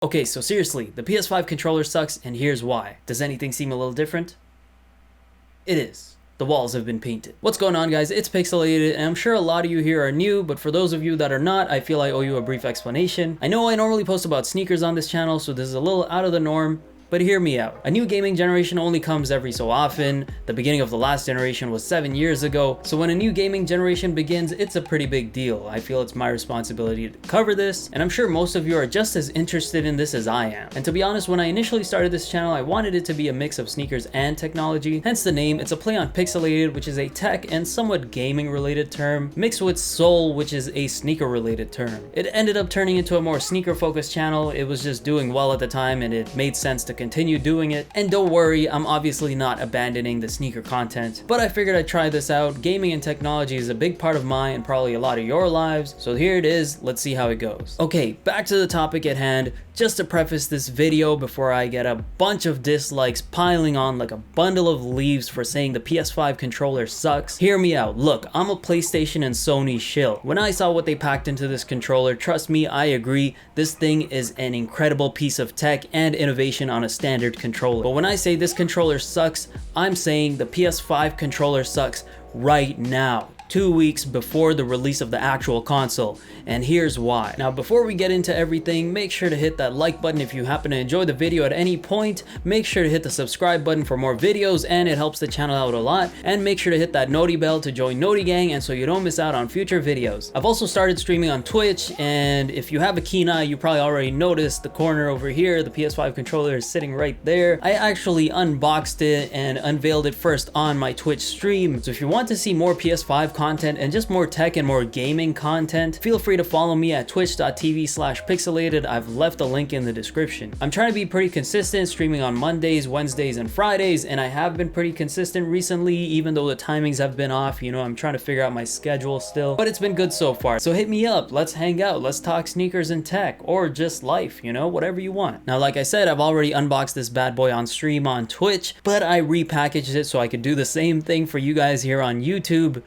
Okay, so seriously, the PS5 controller sucks, and here's why. Does anything seem a little different? It is. The walls have been painted. What's going on, guys? It's Picsoleated, and I'm sure a lot of you here are new, but for those of you that are not, I feel I owe you a brief explanation. I know I normally post about sneakers on this channel, so this is a little out of the norm, but hear me out. A new gaming generation only comes every so often. The beginning of the last generation was 7 years ago, so when a new gaming generation begins, it's a pretty big deal. I feel it's my responsibility to cover this, and I'm sure most of you are just as interested in this as I am. And to be honest, when I initially started this channel, I wanted it to be a mix of sneakers and technology, hence the name. It's a play on Picsoleated, which is a tech and somewhat gaming related term, mixed with soul, which is a sneaker related term. It ended up turning into a more sneaker focused channel. It was just doing well at the time, and it made sense to continue doing it. And don't worry, I'm obviously not abandoning the sneaker content, but I figured I'd try this out. Gaming and technology is a big part of mine and probably a lot of your lives, so here it is. Let's see how it goes. Okay, back to the topic at hand. Just to preface this video before I get a bunch of dislikes piling on like a bundle of leaves for saying the PS5 controller sucks, hear me out. Look, I'm a PlayStation and Sony shill. When I saw what they packed into this controller, trust me, I agree, this thing is an incredible piece of tech and innovation on a standard controller. But when I say this controller sucks, I'm saying the PS5 controller sucks right now, 2 weeks before the release of the actual console, and here's why. Now, before we get into everything, make sure to hit that like button if you happen to enjoy the video at any point. Make sure to hit the subscribe button for more videos, and it helps the channel out a lot. And make sure to hit that noti bell to join Noti Gang, and so you don't miss out on future videos. I've also started streaming on Twitch, and if you have a keen eye, you probably already noticed the corner over here. The PS5 controller is sitting right there. I actually unboxed it and unveiled it first on my Twitch stream. So if you want to see more PS5 content and just more tech and more gaming content, feel free to follow me at twitch.tv/pixelated. I've left a link in the description. I'm trying to be pretty consistent, streaming on Mondays, Wednesdays, and Fridays, and I have been pretty consistent recently, even though the timings have been off. You know, I'm trying to figure out my schedule still, but it's been good so far. So hit me up, let's hang out, let's talk sneakers and tech, or just life, you know, whatever you want. Now, like I said, I've already unboxed this bad boy on stream on Twitch, but I repackaged it so I could do the same thing for you guys here on YouTube.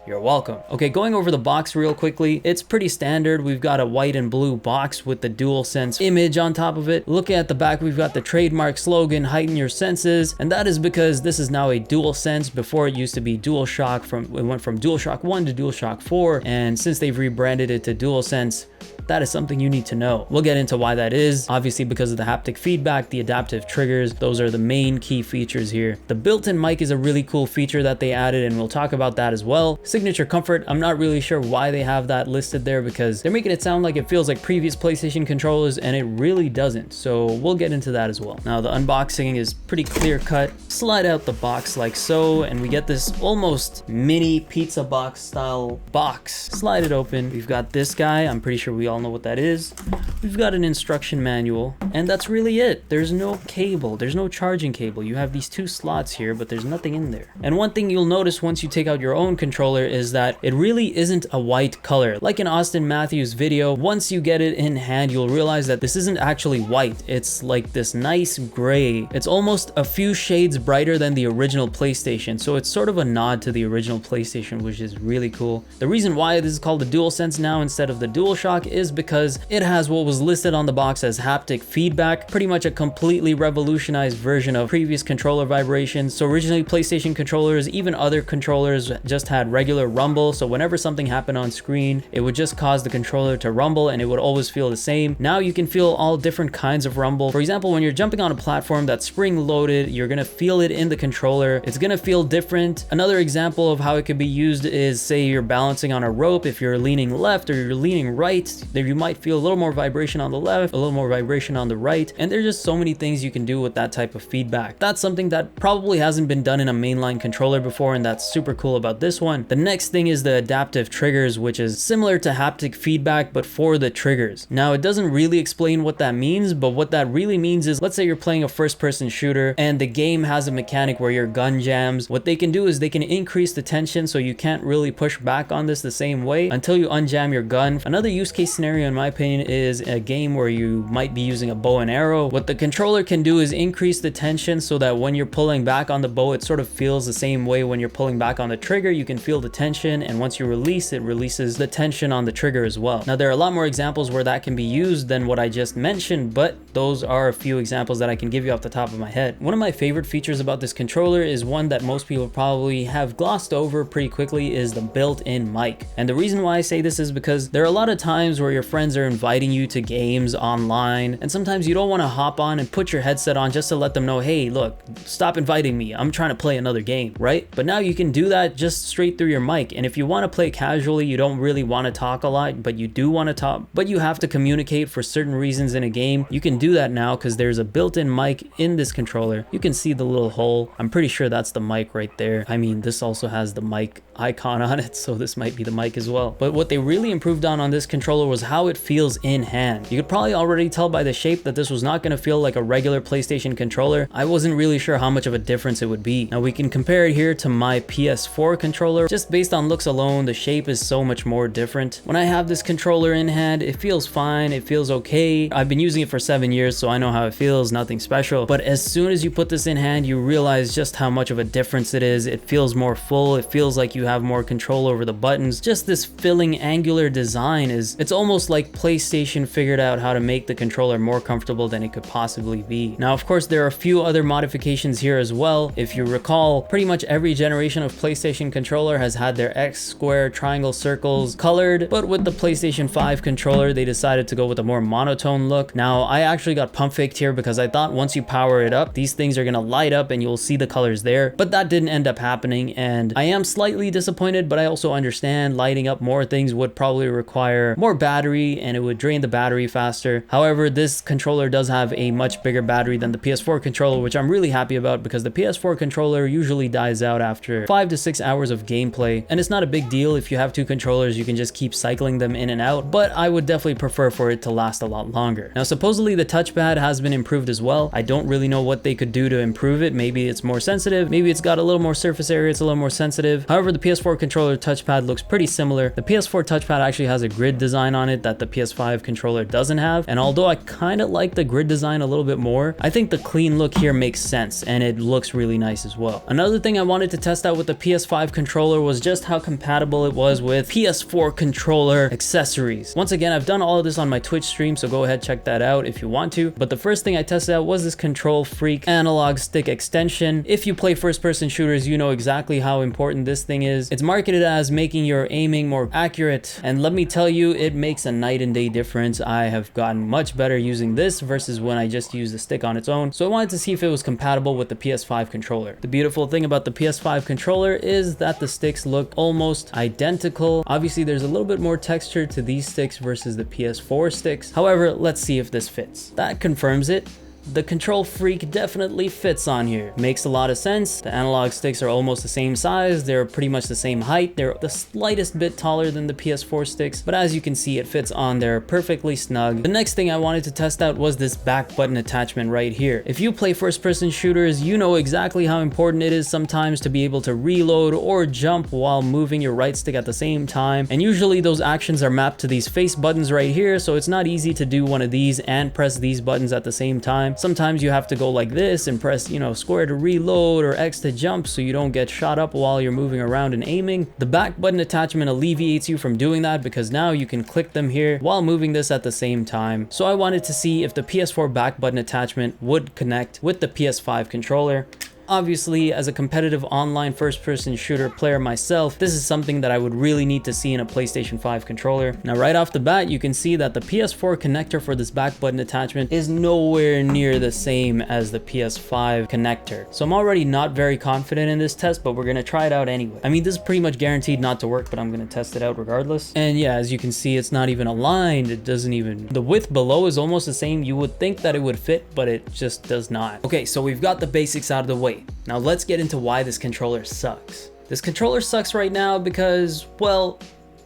You're welcome. Okay, going over the box real quickly, it's pretty standard. We've got a white and blue box with the DualSense image on top of it. Looking at the back, we've got the trademark slogan, heighten your senses, and that is because this is now a DualSense. Before it used to be DualShock, it went from DualShock 1 to DualShock 4, and since they've rebranded it to DualSense, that is something you need to know. We'll get into why that is. Obviously, because of the haptic feedback, the adaptive triggers, those are the main key features here. The built-in mic is a really cool feature that they added, and we'll talk about that as well. Signature comfort, I'm not really sure why they have that listed there, because they're making it sound like it feels like previous PlayStation controllers, and it really doesn't. So we'll get into that as well. Now, the unboxing is pretty clear cut. Slide out the box like so, and we get this almost mini pizza box style box. Slide it open. We've got this guy. I'm pretty sure we all know what that is. We've got an instruction manual, and that's really it. There's no cable, there's no charging cable. You have these two slots here, but there's nothing in there. And one thing you'll notice once you take out your own controller is that it really isn't a white color. Like in Austin Matthews' video, once you get it in hand, you'll realize that this isn't actually white. It's like this nice gray. It's almost a few shades brighter than the original PlayStation, so it's sort of a nod to the original PlayStation, which is really cool. The reason why this is called the DualSense now instead of the DualShock is because it has what was listed on the box as haptic feedback, pretty much a completely revolutionized version of previous controller vibrations. So originally PlayStation controllers, even other controllers, just had regular rumble, so whenever something happened on screen, it would just cause the controller to rumble and it would always feel the same. Now you can feel all different kinds of rumble. For example, when you're jumping on a platform that's spring loaded, you're gonna feel it in the controller. It's gonna feel different. Another example of how it could be used is, say you're balancing on a rope. If you're leaning left or you're leaning right, there you might feel a little more vibration on the left, a little more vibration on the right, and there's just so many things you can do with that type of feedback. That's something that probably hasn't been done in a mainline controller before, and that's super cool about this one. The next thing is the adaptive triggers, which is similar to haptic feedback but for the triggers. Now, it doesn't really explain what that means, but what that really means is, let's say you're playing a first-person shooter and the game has a mechanic where your gun jams. What they can do is they can increase the tension so you can't really push back on this the same way until you unjam your gun. Another use case scenario in my opinion is a game where you might be using a bow and arrow. What the controller can do is increase the tension so that when you're pulling back on the bow, it sort of feels the same way when you're pulling back on the trigger. You can feel the tension, and once you release, it releases the tension on the trigger as well. Now, there are a lot more examples where that can be used than what I just mentioned, but those are a few examples that I can give you off the top of my head. One of my favorite features about this controller is one that most people probably have glossed over pretty quickly, is the built-in mic. And the reason why I say this is because there are a lot of times where your friends are inviting you to games online, and sometimes you don't want to hop on and put your headset on just to let them know, hey, look, stop inviting me, I'm trying to play another game, right? But now you can do that just straight through your mic. And if you want to play casually, you don't really want to talk a lot, but you do want to talk, but you have to communicate for certain reasons in a game, you can do that now because there's a built-in mic in this controller. You can see the little hole. I'm pretty sure that's the mic right there. I mean, this also has the mic icon on it, so this might be the mic as well. But what they really improved on this controller was how it feels in hand. You could probably already tell by the shape that this was not going to feel like a regular PlayStation controller. I wasn't really sure how much of a difference it would be. Now we can compare it here to my PS4 controller. Just based on looks alone, the shape is so much more different. When I have this controller in hand, it feels fine, it feels okay. I've been using it for 7 years, so I know how it feels, nothing special. But as soon as you put this in hand, you realize just how much of a difference it is. It feels more full, it feels like you have more control over the buttons. Just this filling angular design it's almost like PlayStation figured out how to make the controller more comfortable than it could possibly be. Now, of course, there are a few other modifications here as well. If you recall, pretty much every generation of PlayStation controller has had their X, square, triangle, circles colored, but with the PlayStation 5 controller, they decided to go with a more monotone look. Now, I actually got pump faked here because I thought once you power it up, these things are gonna light up and you'll see the colors there, but that didn't end up happening, and I am slightly disappointed, but I also understand lighting up more things would probably require more battery and it would drain the battery faster. However, this controller does have a much bigger battery than the PS4 controller, which I'm really happy about because the PS4 controller usually dies out after 5 to 6 hours of gameplay, and it's not a big deal. If you have two controllers, you can just keep cycling them in and out, but I would definitely prefer for it to last a lot longer. Now, supposedly the touchpad has been improved as well. I don't really know what they could do to improve it. Maybe it's more sensitive, maybe it's got a little more surface area, it's a little more sensitive. However, the PS4 controller touchpad looks pretty similar. The PS4 touchpad actually has a grid design on it that the PS5 controller doesn't have, and although I kind of like the grid design a little bit more, I think the clean look here makes sense and it looks really nice as well. Another thing I wanted to test out with the PS5 controller was just how compatible it was with PS4 controller accessories. Once again, I've done all of this on my Twitch stream, so go ahead, check that out if you want to. But the first thing I tested out was this Control Freak analog stick extension. If you play first-person shooters, you know exactly how important this thing is. It's marketed as making your aiming more accurate, and let me tell you, it makes a night and day difference. I have gotten much better using this versus when I just used the stick on its own, so I wanted to see if it was compatible with the PS5 controller. The beautiful thing about the PS5 controller is that the sticks look almost identical. Obviously, there's a little bit more texture to these sticks versus the PS4 sticks. However, let's see if this fits. That confirms it. The Control Freak definitely fits on here. Makes a lot of sense. The analog sticks are almost the same size. They're pretty much the same height. They're the slightest bit taller than the PS4 sticks, but as you can see, it fits on there perfectly snug. The next thing I wanted to test out was this back button attachment right here. If you play first-person shooters, you know exactly how important it is sometimes to be able to reload or jump while moving your right stick at the same time. And usually those actions are mapped to these face buttons right here, so it's not easy to do one of these and press these buttons at the same time. Sometimes you have to go like this and press, square to reload or X to jump so you don't get shot up while you're moving around and aiming. The back button attachment alleviates you from doing that because now you can click them here while moving this at the same time. So I wanted to see if the PS4 back button attachment would connect with the PS5 controller. Obviously, as a competitive online first-person shooter player myself, this is something that I would really need to see in a PlayStation 5 controller. Now, right off the bat, you can see that the PS4 connector for this back button attachment is nowhere near the same as the PS5 connector. So I'm already not very confident in this test, but we're gonna try it out anyway. I mean, this is pretty much guaranteed not to work, but I'm gonna test it out regardless. And yeah, as you can see, it's not even aligned. It doesn't even... The width below is almost the same. You would think that it would fit, but it just does not. Okay, so we've got the basics out of the way. Now let's get into why this controller sucks. This controller sucks right now because, well,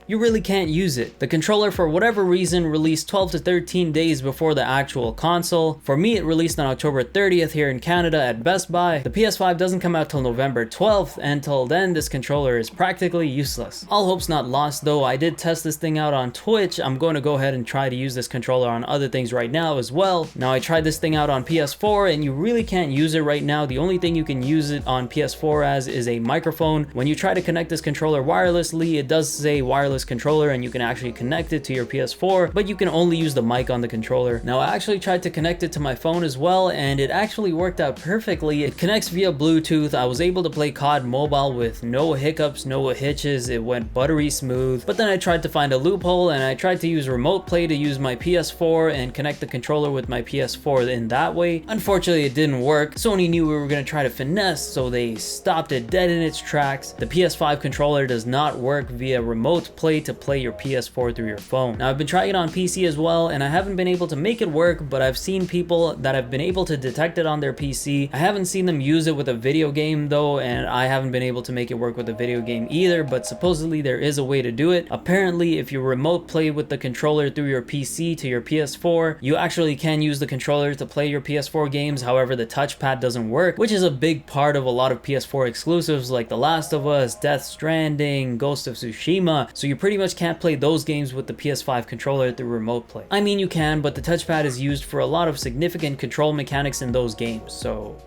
you really can't use it. The controller, for whatever reason, released 12 to 13 days before the actual console. For me, it released on October 30th here in Canada at Best Buy. The PS5 doesn't come out till November 12th, and till then, this controller is practically useless. All hope's not lost though. I did test this thing out on Twitch. I'm going to go ahead and try to use this controller on other things right now as well. Now, I tried this thing out on PS4, and you really can't use it right now. The only thing you can use it on PS4 as is a microphone. When you try to connect this controller wirelessly, it does say wireless wireless controller and you can actually connect it to your PS4, but you can only use the mic on the controller. Now I actually tried to connect it to my phone as well, and it actually worked out perfectly. It connects via Bluetooth. I was able to play COD Mobile with no hiccups, no hitches. It went buttery smooth. But then I tried to find a loophole and I tried to use remote play to use my PS4 and connect the controller with my PS4 in that way. Unfortunately, it didn't work. Sony knew we were going to try to finesse, so they stopped it dead in its tracks. The PS5 controller does not work via remote play to play your PS4 through your phone. Now I've been trying it on PC as well, and I haven't been able to make it work, but I've seen people that have been able to detect it on their PC. I haven't seen them use it with a video game though, and I haven't been able to make it work with a video game either, but supposedly there is a way to do it. Apparently, if you remote play with the controller through your PC to your PS4, you actually can use the controller to play your PS4 games. However, the touchpad doesn't work, which is a big part of a lot of PS4 exclusives like The Last of Us, Death Stranding, Ghost of Tsushima, so you pretty much can't play those games with the PS5 controller through remote play. I mean, you can, but the touchpad is used for a lot of significant control mechanics in those games, so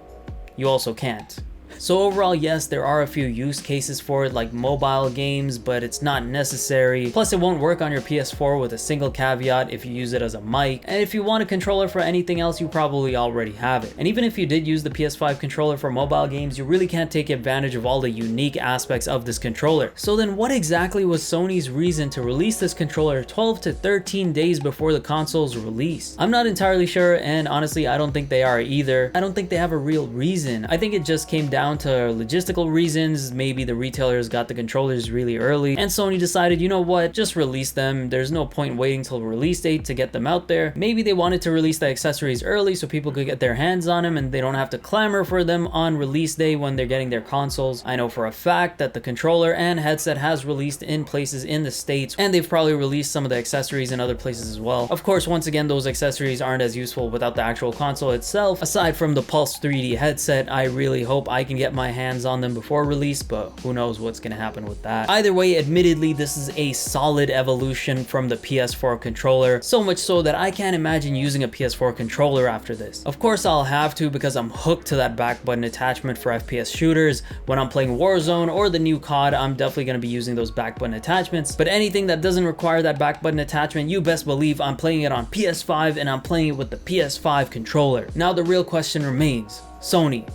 you also can't. So overall, yes, there are a few use cases for it, like mobile games, but it's not necessary. Plus, it won't work on your PS4 with a single caveat if you use it as a mic. And if you want a controller for anything else, you probably already have it. And even if you did use the PS5 controller for mobile games, you really can't take advantage of all the unique aspects of this controller. So then what exactly was Sony's reason to release this controller 12 to 13 days before the console's release? I'm not entirely sure, and honestly, I don't think they are either. I don't think they have a real reason. I think it just came down to logistical reasons. Maybe the retailers got the controllers really early and Sony decided, you know what, just release them. There's no point waiting till release date to get them out there. Maybe they wanted to release the accessories early so people could get their hands on them and they don't have to clamor for them on release day when they're getting their consoles. I know for a fact that the controller and headset has released in places in the States, and they've probably released some of the accessories in other places as well. Of course, once again, those accessories aren't as useful without the actual console itself. Aside from the Pulse 3D headset, I really hope I can get my hands on them before release, but who knows what's gonna happen with that. Either way, admittedly, this is a solid evolution from the PS4 controller, so much so that I can't imagine using a PS4 controller after this. Of course, I'll have to because I'm hooked to that back button attachment for FPS shooters. When I'm playing Warzone or the new COD, I'm definitely gonna be using those back button attachments, but anything that doesn't require that back button attachment, you best believe I'm playing it on PS5 and I'm playing it with the PS5 controller. Now the real question remains, Sony,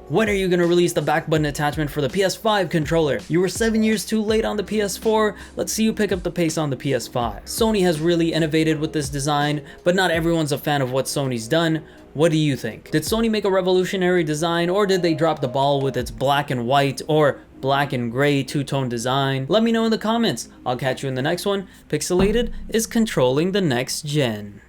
when are you going to release the back button attachment for the PS5 controller? You were 7 years too late on the PS4. Let's see you pick up the pace on the PS5. Sony has really innovated with this design, but not everyone's a fan of what Sony's done. What do you think? Did Sony make a revolutionary design, or did they drop the ball with its black and white or black and gray two-tone design? Let me know in the comments. I'll catch you in the next one. Pixelated is controlling the next gen.